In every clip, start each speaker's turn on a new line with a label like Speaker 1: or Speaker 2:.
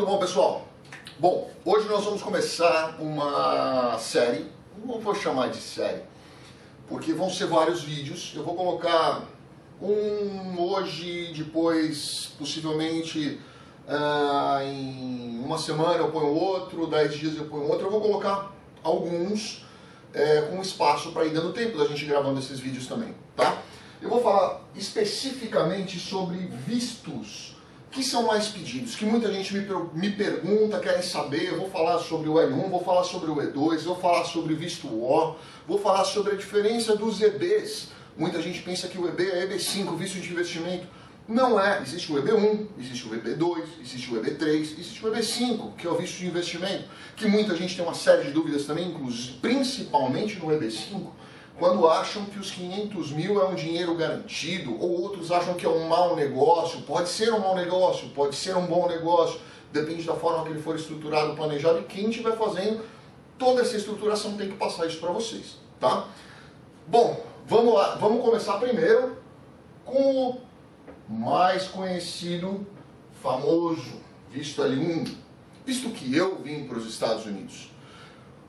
Speaker 1: Tudo bom, pessoal? Bom, hoje nós vamos começar uma série, não vou chamar de série, porque vão ser vários vídeos. Eu vou colocar um hoje, depois possivelmente em uma semana eu ponho outro, 10 dias eu ponho outro. Eu vou colocar alguns com espaço para ir dando tempo da gente gravando esses vídeos também, tá? Eu vou falar especificamente sobre vistos que são mais pedidos, que muita gente me pergunta, querem saber. Eu vou falar sobre o L1, vou falar sobre o E2, vou falar sobre o visto O, vou falar sobre a diferença dos EBs. Muita gente pensa que o EB é EB5, visto de investimento. Não é. Existe o EB1, existe o EB2, existe o EB3, existe o EB5, que é o visto de investimento, que muita gente tem uma série de dúvidas também, inclusive, principalmente no EB5, quando acham que os 500 mil é um dinheiro garantido, ou outros acham que é um mau negócio. Pode ser um mau negócio, pode ser um bom negócio, depende da forma que ele for estruturado, planejado, e quem estiver fazendo toda essa estruturação tem que passar isso para vocês, tá? Bom, vamos lá, vamos começar primeiro com o mais conhecido, famoso visto L1, visto que eu vim para os Estados Unidos.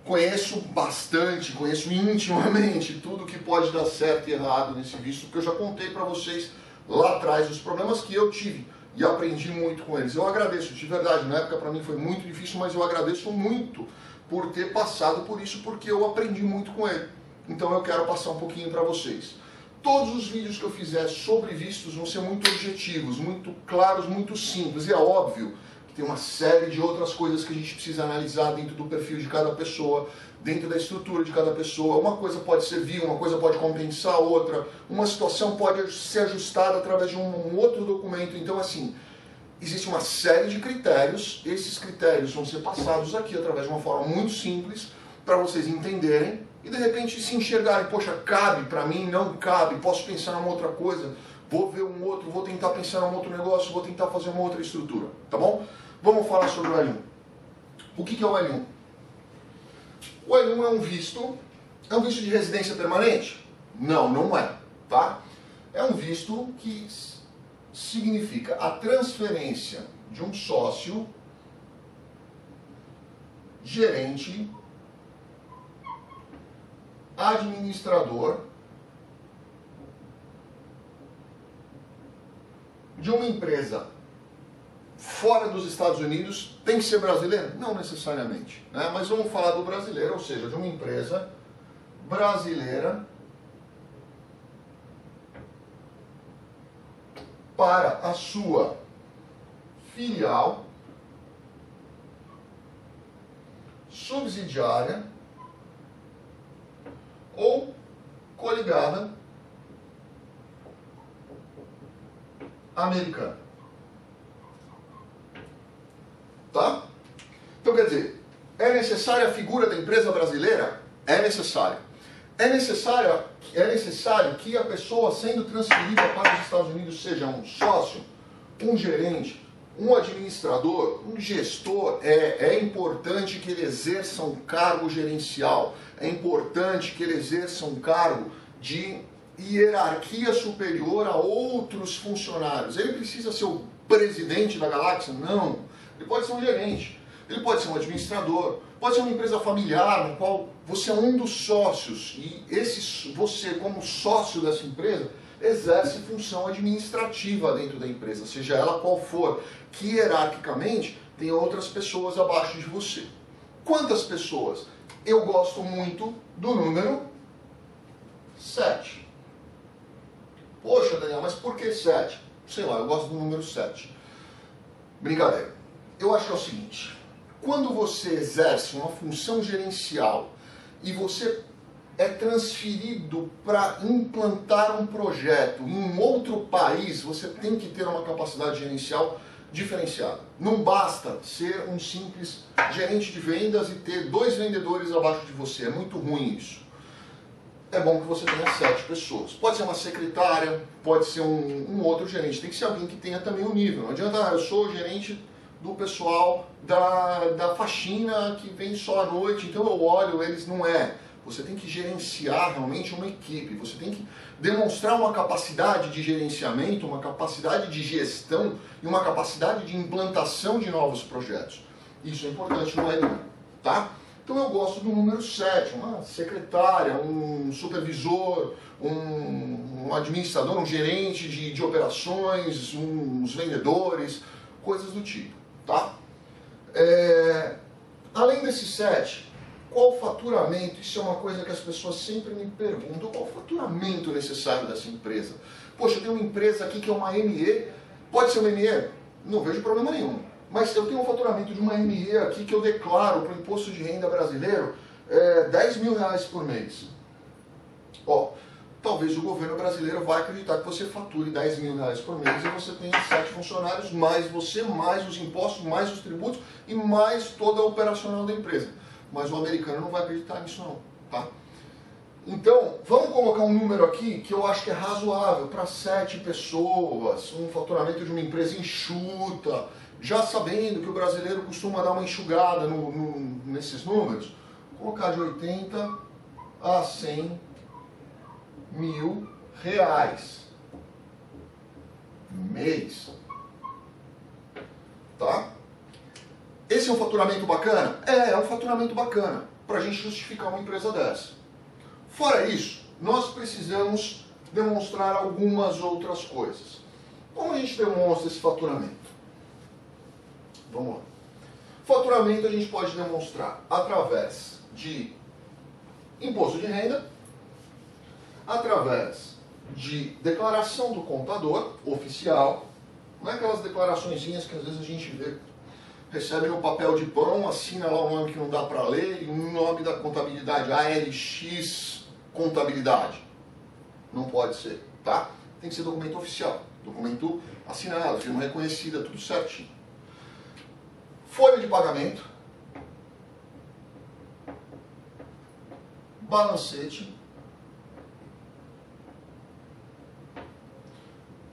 Speaker 1: Conheço bastante, conheço intimamente tudo que pode dar certo e errado nesse visto, porque eu já contei para vocês lá atrás os problemas que eu tive e aprendi muito com eles. Eu agradeço, de verdade, na época para mim foi muito difícil, mas eu agradeço muito por ter passado por isso, porque eu aprendi muito com ele. Então eu quero passar um pouquinho para vocês. Todos os vídeos que eu fizer sobre vistos vão ser muito objetivos, muito claros, muito simples, e é óbvio tem uma série de outras coisas que a gente precisa analisar dentro do perfil de cada pessoa, dentro da estrutura de cada pessoa. Uma coisa pode servir, uma coisa pode compensar a outra, uma situação pode ser ajustada através de um outro documento. Então, assim, existe uma série de critérios. Esses critérios vão ser passados aqui através de uma forma muito simples para vocês entenderem e, de repente, se enxergarem. Poxa, cabe para mim, não cabe, posso pensar numa outra coisa, vou ver um outro, vou tentar pensar num outro negócio, vou tentar fazer uma outra estrutura, tá bom? Vamos falar sobre o L1. O que é o L1? O L1 é um visto de residência permanente? Não, não é, tá? É um visto que significa a transferência de um sócio, gerente, administrador de uma empresa fora dos Estados Unidos. Tem que ser brasileiro? Não necessariamente, né? Mas vamos falar do brasileiro, ou seja, de uma empresa brasileira para a sua filial, subsidiária ou coligada americana. Tá? Então, quer dizer, é necessária a figura da empresa brasileira? É necessária. É necessário que a pessoa sendo transferida para os Estados Unidos seja um sócio, um gerente, um administrador, um gestor. É importante que ele exerça um cargo gerencial. É importante que ele exerça um cargo de hierarquia superior a outros funcionários. Ele precisa ser o presidente da galáxia? Não. Ele pode ser um gerente, ele pode ser um administrador, pode ser uma empresa familiar na qual você é um dos sócios e você, como sócio dessa empresa, exerce função administrativa dentro da empresa, seja ela qual for, que hierarquicamente tem outras pessoas abaixo de você. Quantas pessoas? Eu gosto muito do número 7. Poxa, Daniel, mas por que 7? Sei lá, eu gosto do número 7. Brincadeira. Eu acho que é o seguinte, quando você exerce uma função gerencial e você é transferido para implantar um projeto em um outro país, você tem que ter uma capacidade gerencial diferenciada. Não basta ser um simples gerente de vendas e ter 2 vendedores abaixo de você, é muito ruim isso. É bom que você tenha 7 pessoas. Pode ser uma secretária, pode ser um outro gerente, tem que ser alguém que tenha também um nível. Não adianta, eu sou o gerente do pessoal da faxina que vem só à noite, então eu olho eles, não é. Você tem que gerenciar realmente uma equipe, você tem que demonstrar uma capacidade de gerenciamento, uma capacidade de gestão e uma capacidade de implantação de novos projetos. Isso é importante no L1, tá? Então eu gosto do número 7, uma secretária, um supervisor, um administrador, um gerente de operações, uns vendedores, coisas do tipo, tá? Além desse 7, qual o faturamento? Isso é uma coisa que as pessoas sempre me perguntam, qual o faturamento necessário dessa empresa? Poxa, eu tenho uma empresa aqui que é uma ME, pode ser uma ME? Não vejo problema nenhum. Mas eu tenho um faturamento de uma ME aqui que eu declaro para o imposto de renda brasileiro 10 mil reais por mês. Ó, talvez o governo brasileiro vai acreditar que você fature 10 mil reais por mês e você tem 7 funcionários, mais você, mais os impostos, mais os tributos e mais toda a operacional da empresa. Mas o americano não vai acreditar nisso não, tá? Então, vamos colocar um número aqui que eu acho que é razoável para 7 pessoas, um faturamento de uma empresa enxuta, já sabendo que o brasileiro costuma dar uma enxugada nesses números, vou colocar de 80 a 100 mil reais mês. Tá? Esse é um faturamento bacana? É um faturamento bacana para a gente justificar uma empresa dessa. Fora isso, nós precisamos demonstrar algumas outras coisas. Como a gente demonstra esse faturamento? Vamos lá. Faturamento a gente pode demonstrar através de imposto de renda, através de declaração do contador oficial, não é aquelas declaraçõezinhas que às vezes a gente vê, recebe no papel de pão, assina lá um nome que não dá para ler e um nome da contabilidade, ALX Contabilidade. Não pode ser, tá? Tem que ser documento oficial, documento assinado, firma reconhecida, tudo certinho. Folha de pagamento, balancete,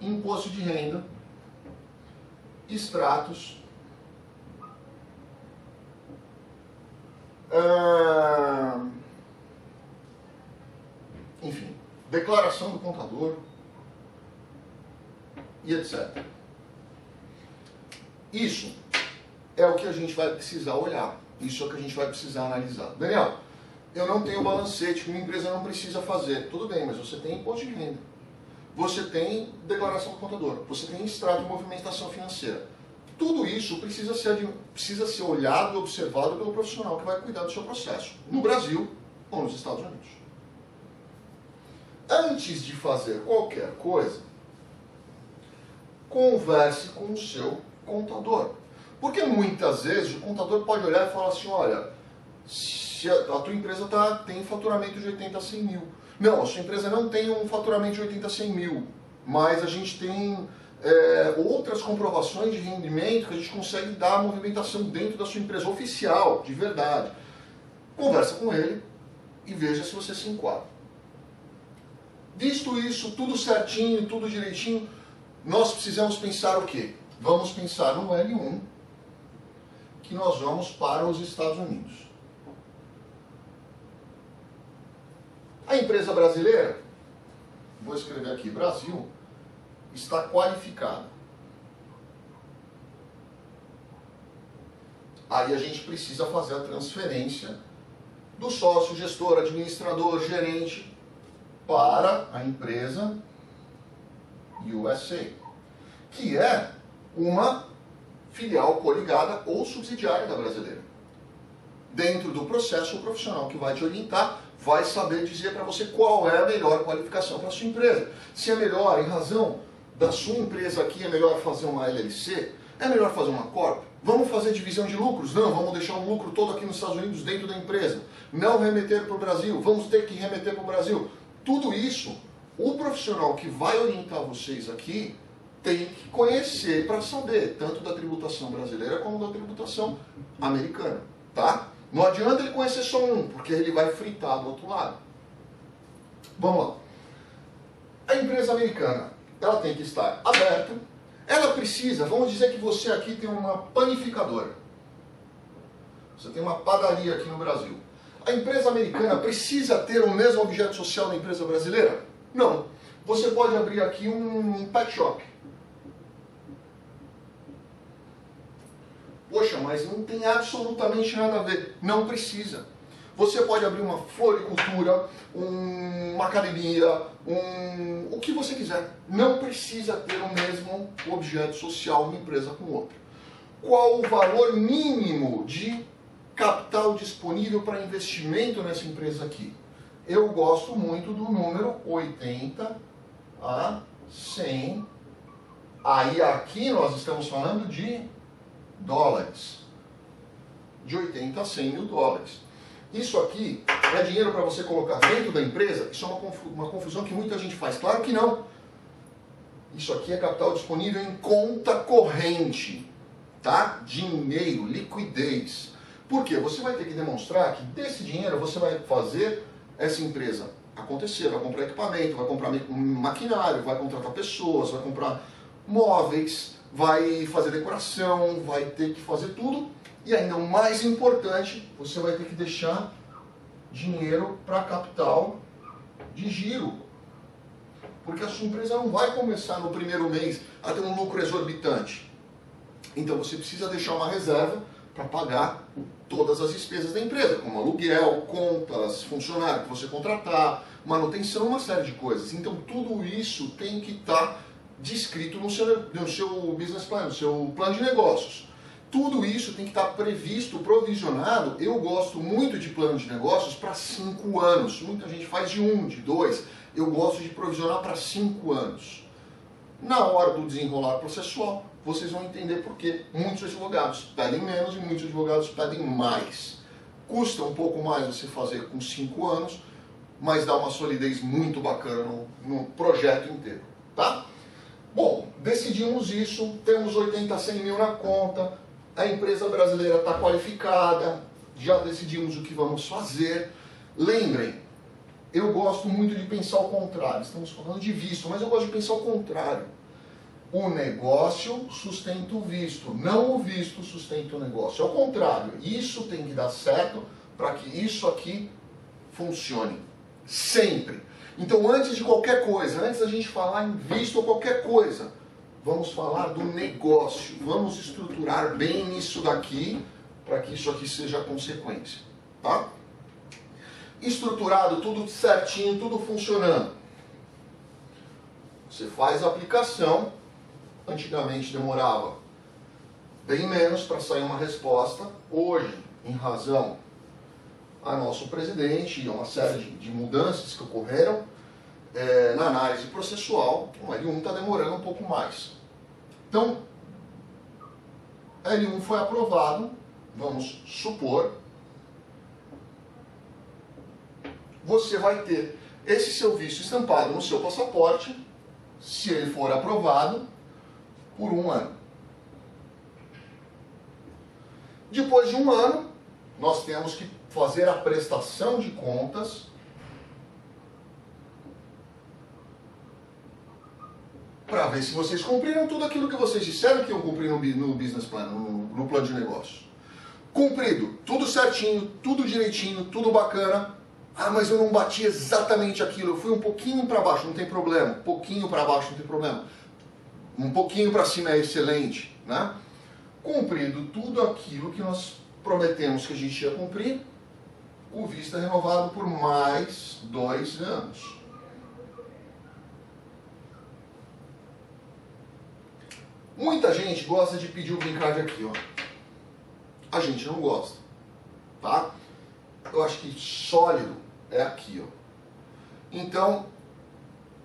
Speaker 1: imposto de renda, extratos, enfim, declaração do contador e etc. Isso é o que a gente vai precisar olhar, isso é o que a gente vai precisar analisar. Daniel, eu não tenho balancete, que uma empresa não precisa fazer. Tudo bem, mas você tem imposto de renda, você tem declaração do contador, você tem extrato de movimentação financeira. Tudo isso precisa ser olhado e observado pelo profissional que vai cuidar do seu processo, no Brasil ou nos Estados Unidos. Antes de fazer qualquer coisa, converse com o seu contador. Porque muitas vezes o contador pode olhar e falar assim, olha, se a tua empresa tem faturamento de 80 a 100 mil. Não, a sua empresa não tem um faturamento de 80 a 100 mil, mas a gente tem outras comprovações de rendimento que a gente consegue dar a movimentação dentro da sua empresa oficial, de verdade. Conversa com ele e veja se você se enquadra. Visto isso, tudo certinho, tudo direitinho, nós precisamos pensar o quê? Vamos pensar no L1, que nós vamos para os Estados Unidos. A empresa brasileira, vou escrever aqui, Brasil, está qualificada. Aí a gente precisa fazer a transferência do sócio, gestor, administrador, gerente para a empresa USA, que é uma filial coligada ou subsidiária da brasileira. Dentro do processo, o profissional que vai te orientar vai saber dizer para você qual é a melhor qualificação para a sua empresa. Se é melhor, em razão da sua empresa aqui, é melhor fazer uma LLC? É melhor fazer uma Corp? Vamos fazer divisão de lucros? Não, vamos deixar o lucro todo aqui nos Estados Unidos dentro da empresa. Não remeter para o Brasil, vamos ter que remeter para o Brasil. Tudo isso, o profissional que vai orientar vocês aqui tem que conhecer para saber, tanto da tributação brasileira como da tributação americana, tá? Não adianta ele conhecer só um, porque ele vai fritar do outro lado. Vamos lá. A empresa americana, ela tem que estar aberta, ela precisa, vamos dizer que você aqui tem uma panificadora, você tem uma padaria aqui no Brasil. A empresa americana precisa ter o mesmo objeto social da empresa brasileira? Não. Você pode abrir aqui um pet shop. Poxa, mas não tem absolutamente nada a ver. Não precisa. Você pode abrir uma floricultura, uma academia, o que você quiser. Não precisa ter o mesmo objeto social uma empresa com outra. Qual o valor mínimo de capital disponível para investimento nessa empresa aqui? Eu gosto muito do número 80 a 100. Aí aqui nós estamos falando de dólares. De 80 a 100 mil dólares. Isso aqui é dinheiro para você colocar dentro da empresa? Isso é uma confusão que muita gente faz. Claro que não. Isso aqui é capital disponível em conta corrente. Tá? Dinheiro, liquidez. Por quê? Você vai ter que demonstrar que desse dinheiro você vai fazer essa empresa acontecer. Vai comprar equipamento, vai comprar maquinário, vai contratar pessoas, vai comprar móveis, vai fazer decoração, vai ter que fazer tudo. E ainda o mais importante, você vai ter que deixar dinheiro para capital de giro. Porque a sua empresa não vai começar no primeiro mês a ter um lucro exorbitante. Então você precisa deixar uma reserva para pagar todas as despesas da empresa, como aluguel, contas, funcionário que você contratar, manutenção, uma série de coisas. Então tudo isso tem que estar descrito no seu business plan, no seu plano de negócios. Tudo isso tem que estar previsto, provisionado. Eu gosto muito de plano de negócios para 5 anos. Muita gente faz de 1, de 2. Eu gosto de provisionar para 5 anos. Na hora do desenrolar processual, vocês vão entender por que muitos advogados pedem menos e muitos advogados pedem mais. Custa um pouco mais você fazer com 5 anos, mas dá uma solidez muito bacana no projeto inteiro, tá? Bom, decidimos isso, temos 80 a 100 mil na conta, a empresa brasileira está qualificada, já decidimos o que vamos fazer. Lembrem, eu gosto muito de pensar ao contrário, estamos falando de visto, mas eu gosto de pensar ao contrário. O negócio sustenta o visto, não o visto sustenta o negócio. Ao contrário, isso tem que dar certo para que isso aqui funcione. Sempre. Então, antes de qualquer coisa, antes da gente falar em visto ou qualquer coisa, vamos falar do negócio. Vamos estruturar bem isso daqui para que isso aqui seja a consequência. Tá? Estruturado, tudo certinho, tudo funcionando. Você faz a aplicação. Antigamente demorava bem menos para sair uma resposta. Hoje, em razão a nosso presidente e uma série de mudanças que ocorreram na análise processual, o L1 está demorando um pouco mais. Então, L1 foi aprovado, vamos supor, você vai ter esse seu visto estampado no seu passaporte, se ele for aprovado, por 1 ano. Depois de 1 ano, nós temos que fazer a prestação de contas para ver se vocês cumpriram tudo aquilo que vocês disseram que iam cumprir no business plan, no plano de negócio. Cumprido, tudo certinho, tudo direitinho, tudo bacana. Ah, mas eu não bati exatamente aquilo, eu fui um pouquinho para baixo, não tem problema. Um pouquinho para baixo, não tem problema. Um pouquinho para cima é excelente, né? Cumprido tudo aquilo que nós prometemos que a gente ia cumprir, o visto é renovado por mais 2 anos. Muita gente gosta de pedir o green card aqui, ó. A gente não gosta, tá? Eu acho que sólido é aqui, ó. Então,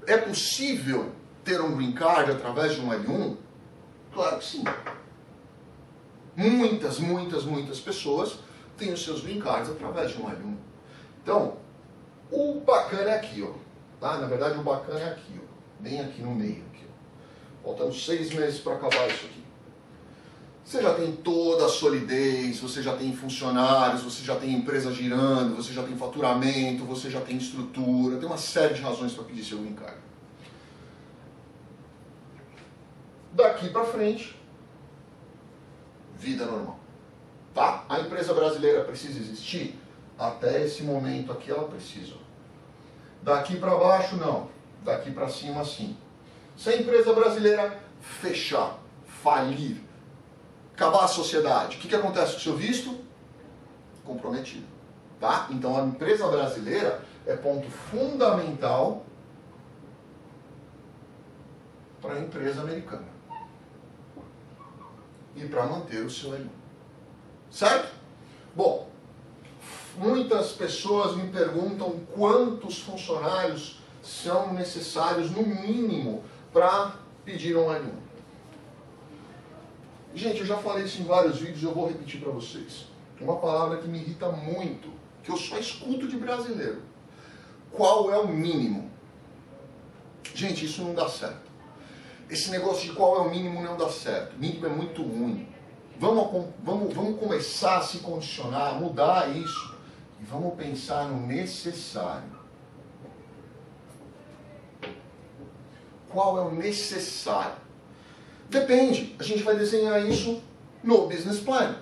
Speaker 1: é possível ter um green card através de um L1? Claro que sim. Muitas pessoas têm os seus green cards através de um L1. Então, o bacana é aqui, ó. Tá? Na verdade, o bacana é aqui, ó. Bem aqui no meio. Aqui, ó. Faltando 6 meses para acabar isso aqui. Você já tem toda a solidez, você já tem funcionários, você já tem empresa girando, você já tem faturamento, você já tem estrutura, tem uma série de razões para pedir seu green card. Daqui para frente, vida normal. Tá? A empresa brasileira precisa existir? Até esse momento aqui ela precisa. Daqui para baixo não, daqui para cima sim. Se a empresa brasileira fechar, falir, acabar a sociedade, o que acontece com o seu visto? Comprometido. Tá? Então a empresa brasileira é ponto fundamental para a empresa americana e para manter o seu L1. Certo? Bom, muitas pessoas me perguntam quantos funcionários são necessários no mínimo para pedir um L1. Gente, eu já falei isso em vários vídeos, eu vou repetir para vocês. Uma palavra que me irrita muito, que eu só escuto de brasileiro. Qual é o mínimo? Gente, isso não dá certo. Esse negócio de qual é o mínimo não dá certo. Mínimo é muito ruim. Vamos começar a se condicionar, a mudar isso. E vamos pensar no necessário. Qual é o necessário? Depende. A gente vai desenhar isso no business plan.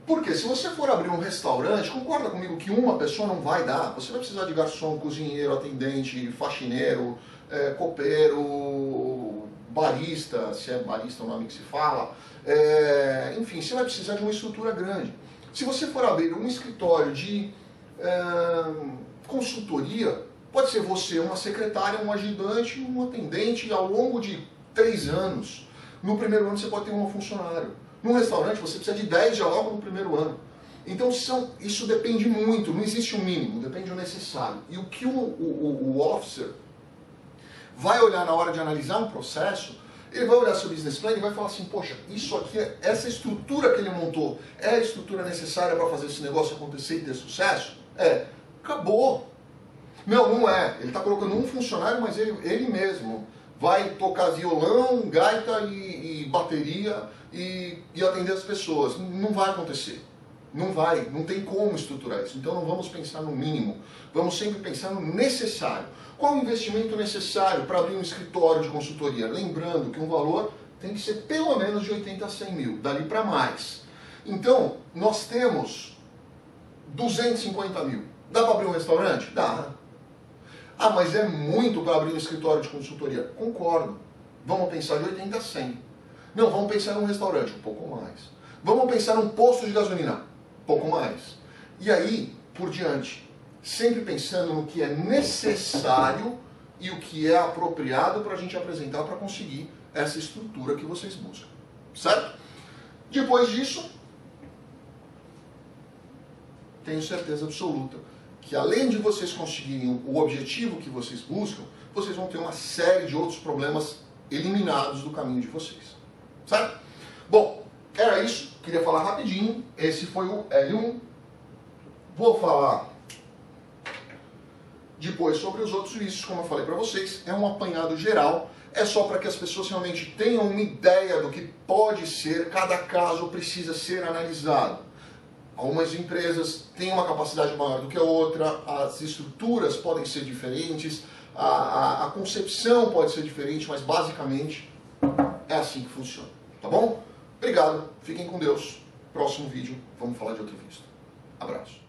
Speaker 1: Porque se você for abrir um restaurante, concorda comigo que uma pessoa não vai dar. Você vai precisar de garçom, cozinheiro, atendente, faxineiro, copeiro, barista, se é barista o nome que se fala. Enfim, você vai precisar de uma estrutura grande. Se você for abrir um escritório de consultoria, pode ser você, uma secretária, um ajudante, um atendente, e ao longo de 3 anos, no primeiro ano você pode ter um funcionário. Num restaurante você precisa de 10 já logo no primeiro ano. Então isso depende muito, não existe um mínimo, depende do necessário. E o que o officer vai olhar na hora de analisar um processo, ele vai olhar seu business plan e vai falar assim, poxa, isso aqui, essa estrutura que ele montou, é a estrutura necessária para fazer esse negócio acontecer e ter sucesso? Acabou. Não é. Ele está colocando um funcionário, mas ele mesmo vai tocar violão, gaita e bateria e atender as pessoas. Não vai acontecer. Não vai, não tem como estruturar isso. Então não vamos pensar no mínimo, vamos sempre pensar no necessário. Qual o investimento necessário para abrir um escritório de consultoria? Lembrando que um valor tem que ser pelo menos de 80 a 100 mil, dali para mais. Então, nós temos 250 mil. Dá para abrir um restaurante? Dá. Ah, mas é muito para abrir um escritório de consultoria. Concordo. Vamos pensar de 80 a 100. Não, vamos pensar num restaurante, um pouco mais. Vamos pensar num posto de gasolina, um pouco mais. E aí, por diante, sempre pensando no que é necessário e o que é apropriado para a gente apresentar para conseguir essa estrutura que vocês buscam. Certo? Depois disso, tenho certeza absoluta que além de vocês conseguirem o objetivo que vocês buscam, vocês vão ter uma série de outros problemas eliminados do caminho de vocês. Certo? Bom, era isso. Queria falar rapidinho. Esse foi o L1. Vou falar depois sobre os outros vícios, como eu falei para vocês. É um apanhado geral. É só para que as pessoas realmente tenham uma ideia do que pode ser. Cada caso precisa ser analisado. Algumas empresas têm uma capacidade maior do que a outra, as estruturas podem ser diferentes, a concepção pode ser diferente, mas basicamente é assim que funciona. Tá bom? Obrigado, fiquem com Deus. Próximo vídeo, vamos falar de outro visto. Abraço.